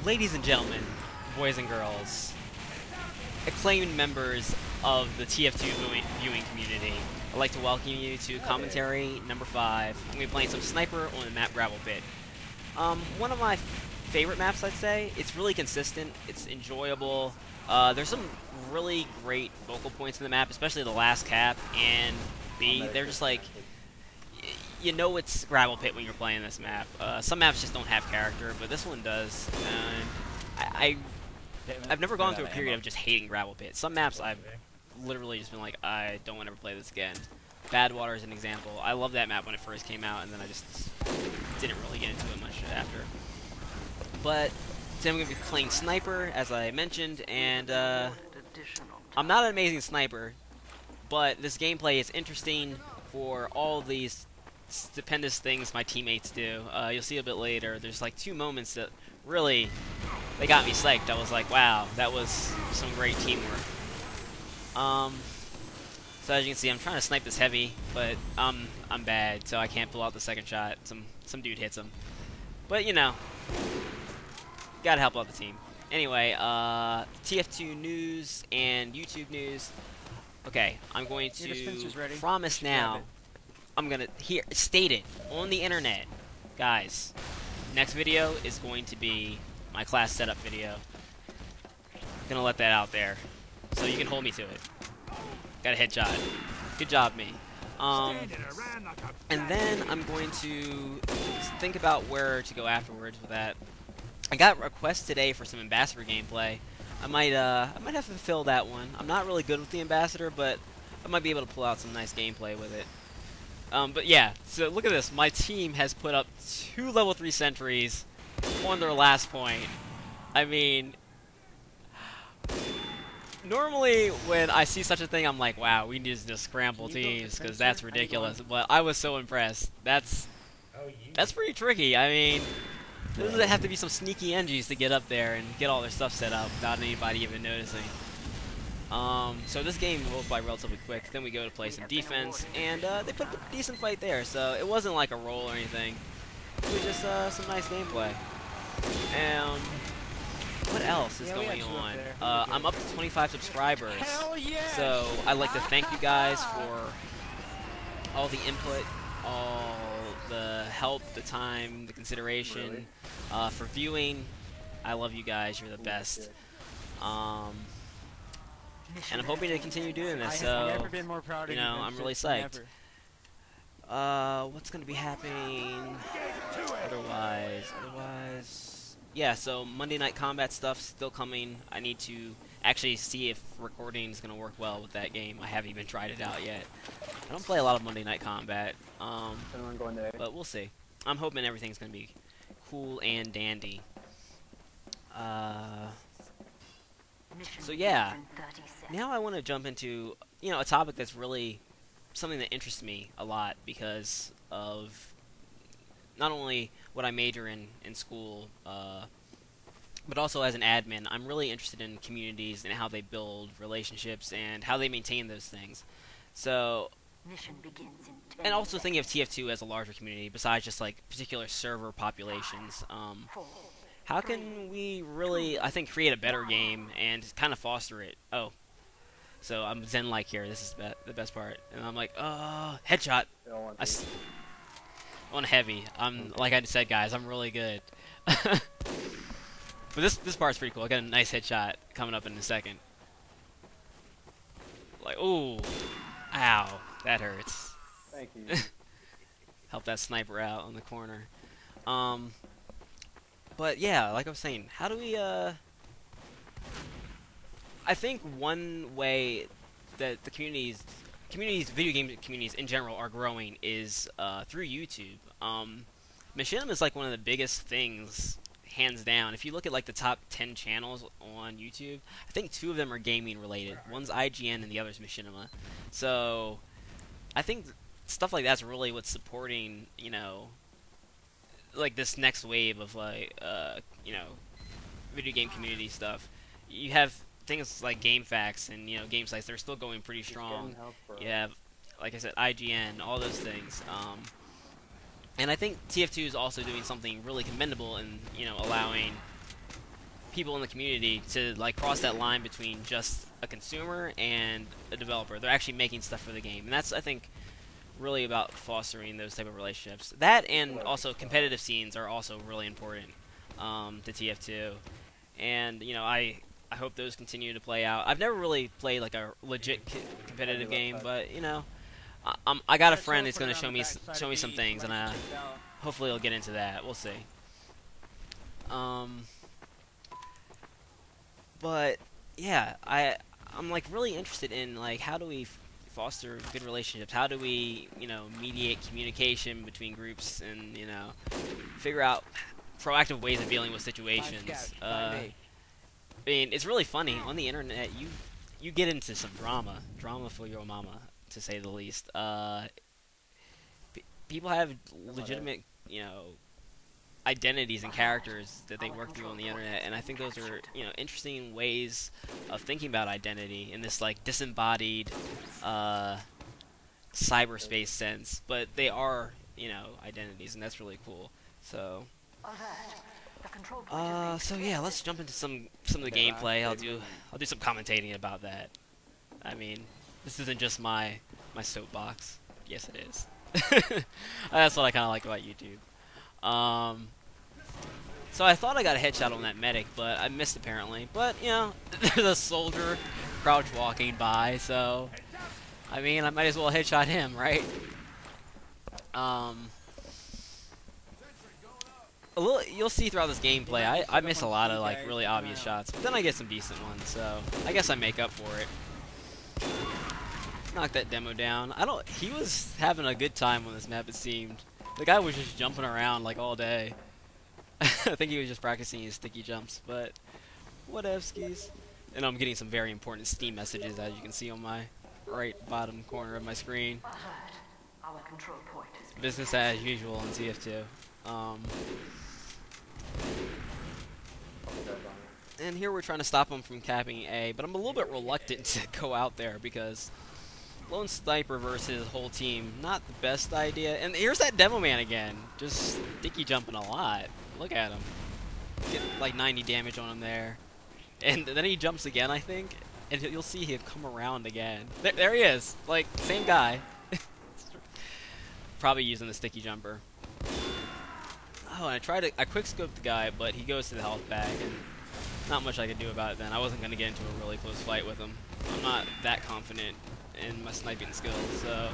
Ladies and gentlemen, boys and girls, acclaimed members of the TF2 viewing community, I'd like to welcome you to commentary number 5. I'm going to be playing some Sniper on the map Gravel Pit. One of my favorite maps, I'd say. It's really consistent, it's enjoyable. There's some really great focal points in the map, especially the last cap and B. They're just like, you know it's Gravel Pit when you're playing this map. Some maps just don't have character, but this one does. I've never gone through a period of just hating Gravel Pit. Some maps I've literally just been like, I don't want to ever play this again. Badwater is an example. I loved that map when it first came out, and then I just didn't really get into it much after. But today I'm going to be playing Sniper, as I mentioned, and I'm not an amazing sniper, but this gameplay is interesting for all these stupendous things my teammates do. You'll see a bit later. There's like 2 moments that really, they got me psyched. I was like, wow, that was some great teamwork. So as you can see, I'm trying to snipe this heavy, but I'm bad, so I can't pull out the second shot. Some dude hits him. But you know, gotta help out the team. Anyway, TF2 news and YouTube news. Okay, I'm going to promise now. I'm gonna state it on the internet, guys. Next video is going to be my class setup video. Gonna let that out there, so you can hold me to it. Got a headshot. Good job, me. And then I'm going to think about where to go afterwards with that. I got requests today for some Ambassador gameplay. I might have to fulfill that one. I'm not really good with the Ambassador, but I might be able to pull out some nice gameplay with it. But yeah, so look at this. My team has put up 2 level 3 sentries on their last point. I mean, normally when I see such a thing, I'm like, wow, we need to just scramble teams because that's ridiculous. But I was so impressed. That's pretty tricky. I mean, there have to be some sneaky NGs to get up there and get all their stuff set up without anybody even noticing. So this game rolled by relatively quick. Then we go to play some defense, and they put up a decent fight there. So it wasn't like a roll or anything. It was just some nice gameplay. And what else is going on? I'm up to 25 subscribers. So I'd like to thank you guys for all the input, all the help, the time, the consideration, for viewing. I love you guys. You're the best. And I'm hoping to continue doing this, so, you know, I'm really psyched. What's going to be happening otherwise? Yeah, so Monday Night Combat stuff still coming. I need to actually see if recording is going to work well with that game. I haven't even tried it out yet. I don't play a lot of Monday Night Combat, but we'll see. I'm hoping everything's going to be cool and dandy. So yeah, now I want to jump into, you know, a topic that's really something that interests me a lot because of not only what I major in school, but also as an admin. I'm really interested in communities and how they build relationships and how they maintain those things. So, and also thinking of TF2 as a larger community besides just like particular server populations. How can we really, I think, create a better game and kind of foster it? Oh, so I'm Zen-like here. This is the best part. And I'm like, headshot. On heavy. Like I said, guys, I'm really good. But this part's pretty cool. I got a nice headshot coming up in a second. Like, ooh, ow, that hurts. Thank you. Help that sniper out on the corner. But yeah, like I was saying, how do we, I think one way that the video game communities in general are growing is through YouTube. Machinima is like one of the biggest things, hands down. If you look at like the top 10 channels on YouTube, I think 2 of them are gaming related. One's IGN and the other's Machinima. So I think stuff like that's really what's supporting, you know, like this next wave of like you know, video game community stuff. You have things like GameFAQs and, you know, game sites. They're still going pretty strong. You have, like I said, IGN, all those things. And I think TF2 is also doing something really commendable in, you know, allowing people in the community to like cross that line between just a consumer and a developer. They're actually making stuff for the game, and that's, I think, really about fostering those type of relationships. That and also competitive scenes are also really important to TF2, and you know, I hope those continue to play out. I've never really played like a legit competitive game, but you know, I got a friend that's going to show me some things, and hopefully he'll get into that. We'll see. But yeah, I'm like really interested in like how do we foster good relationships? How do we, you know, mediate communication between groups and, you know, figure out proactive ways of dealing with situations? I mean, it's really funny on the internet. You get into some drama for your mama, to say the least. People have legitimate, you know, identities and characters that they work through on the internet, and I think those are, you know, interesting ways of thinking about identity in this like disembodied cyberspace sense, but they are, you know, identities, and that's really cool. So so yeah, let's jump into some of the gameplay. I'll do some commentating about that. I mean, this isn't just my soapbox. Yes, it is. That's what I kind of like about YouTube. So I thought I got a headshot on that medic, but I missed apparently. But, you know, there's a soldier crouch walking by, so I mean, I might as well headshot him, right? You'll see throughout this gameplay, I miss a lot of like really obvious shots, but then I get some decent ones, so I guess I make up for it. Knock that demo down. He was having a good time on this map, it seemed. The guy was just jumping around like all day. I think he was just practicing his sticky jumps, but whatevskis. And I'm getting some very important Steam messages, as you can see on my right bottom corner of my screen. Business as usual on TF2. And here we're trying to stop him from capping A, but I'm a little bit reluctant to go out there because lone sniper versus whole team, not the best idea. And here's that demo man again, just sticky jumping a lot. Look at him. Get like 90 damage on him there. And then he jumps again, I think, and you'll see him come around again. There he is, like, same guy. Probably using the sticky jumper. Oh, and I quick scoped the guy, but he goes to the health bag, and not much I could do about it then. I wasn't going to get into a really close fight with him. I'm not that confident in my sniping skills, so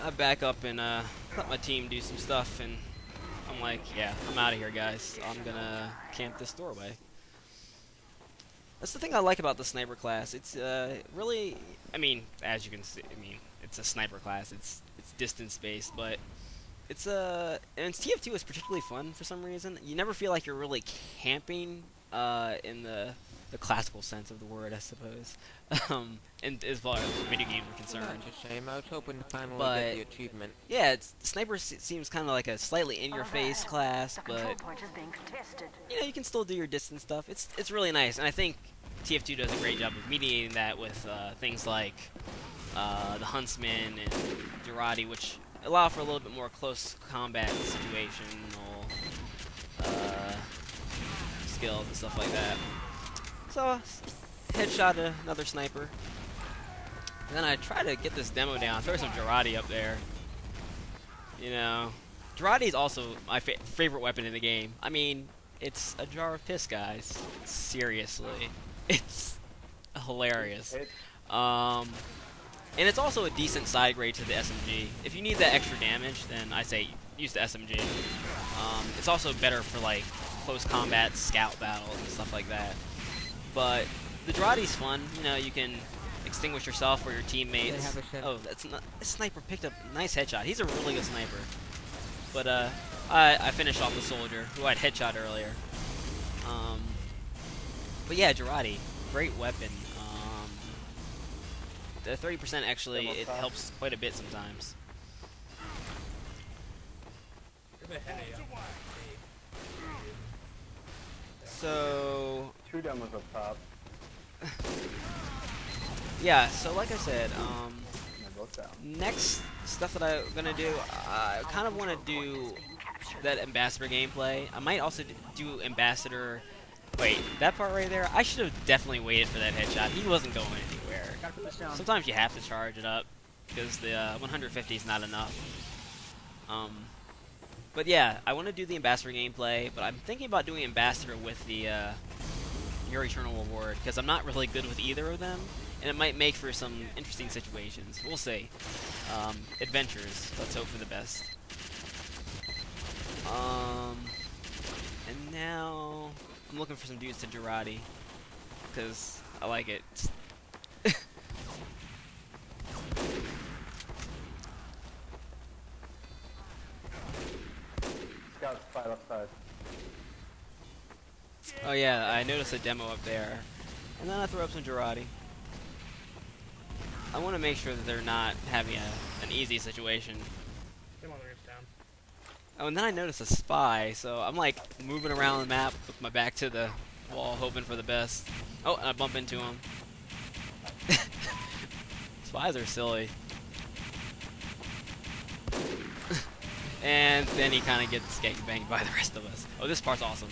I back up and let my team do some stuff, and I'm like, yeah, I'm out of here, guys. I'm going to camp this doorway. That's the thing I like about the sniper class. It's really, I mean, as you can see, I mean, it's a sniper class. It's distance based, but it's and TF2 is particularly fun for some reason. You never feel like you're really camping in the classical sense of the word, I suppose. And as far as video games are concerned. That's a shame. I was hoping to finally get the achievement. Yeah, sniper seems kind of like a slightly in-your-face class, but you know, you can still do your distance stuff. It's really nice, and I think TF2 does a great job of mediating that with things like the Huntsman and Durati, which allow for a little bit more close combat situational skills and stuff like that. So, headshot another sniper. And then I try to get this demo down, throw some Durati up there. You know, Durati is also my favorite weapon in the game. I mean, it's a jar of piss, guys. Seriously. It's hilarious. And it's also a decent side grade to the SMG. If you need that extra damage, then I say use the SMG. It's also better for like close combat, scout battles, and stuff like that. But the Durati's fun. You know, you can extinguish yourself or your teammates. Oh, that's not, this sniper picked up a nice headshot. He's a really good sniper. But I finished off the soldier who I'd headshot earlier. But yeah, Durati, great weapon. The 30% actually, it helps quite a bit sometimes. So two demos up top. Yeah, so like I said, next stuff that I'm gonna do, I kind of want to do that ambassador gameplay. I might also do ambassador. Wait, that part right there. I should have definitely waited for that headshot. He wasn't going anywhere. Sometimes you have to charge it up because the 150 is not enough. But yeah, I want to do the ambassador gameplay, but I'm thinking about doing ambassador with the your eternal reward because I'm not really good with either of them, and it might make for some interesting situations. We'll see. Adventures. Let's hope for the best. And now I'm looking for some dudes to Girardi because I like it. Oh yeah, I noticed a demo up there, and then I throw up some Girardi. I want to make sure that they're not having an easy situation. Oh, and then I noticed a spy, so I'm like moving around the map with my back to the wall, hoping for the best. Oh, and I bump into him. Spies are silly. And then he kind of gets gangbanged by the rest of us. Oh, this part's awesome.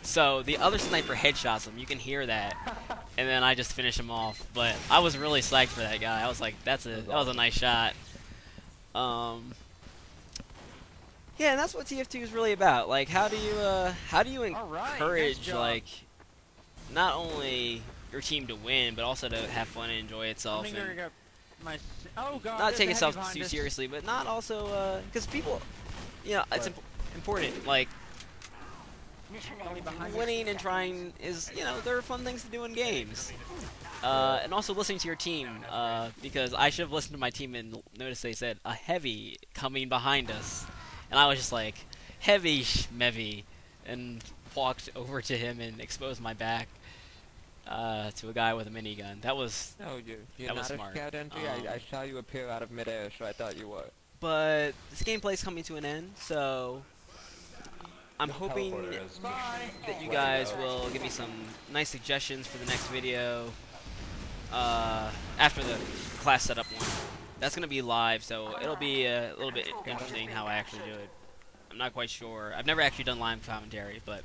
So the other sniper headshots him. You can hear that, and then I just finish him off. But I was really psyched for that guy. I was like, that was a nice shot. Yeah, and that's what TF2 is really about. Like, how do you encourage like not only your team to win, but also to have fun and enjoy itself, and not take itself too seriously, but not also because people, you know, it's important. Like, winning and trying is, you know, there are fun things to do in games. And also listening to your team, because I should have listened to my team and noticed they said a heavy coming behind us. And I was just like, heavy schmevy, and walked over to him and exposed my back to a guy with a minigun. That was you're that was not smart. A scout entry? I saw you appear out of midair, so I thought you were. But this gameplay is coming to an end, so I'm hoping that you guys will give me some nice suggestions for the next video after the class setup one. That's going to be live, so it'll be a little bit interesting how I actually do it. I'm not quite sure. I've never actually done live commentary, but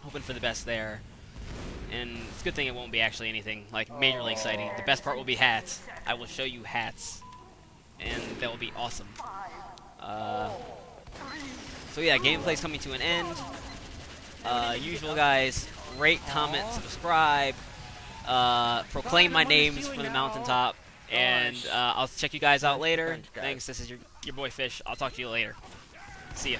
hoping for the best there. And it's a good thing it won't be actually anything like majorly exciting. The best part will be hats. I will show you hats, and that will be awesome. So yeah, gameplay's coming to an end. Usual guys, rate, comment, subscribe, proclaim my names from the mountaintop. And I'll check you guys out later. Thanks. This is your boy Fish. I'll talk to you later. See ya.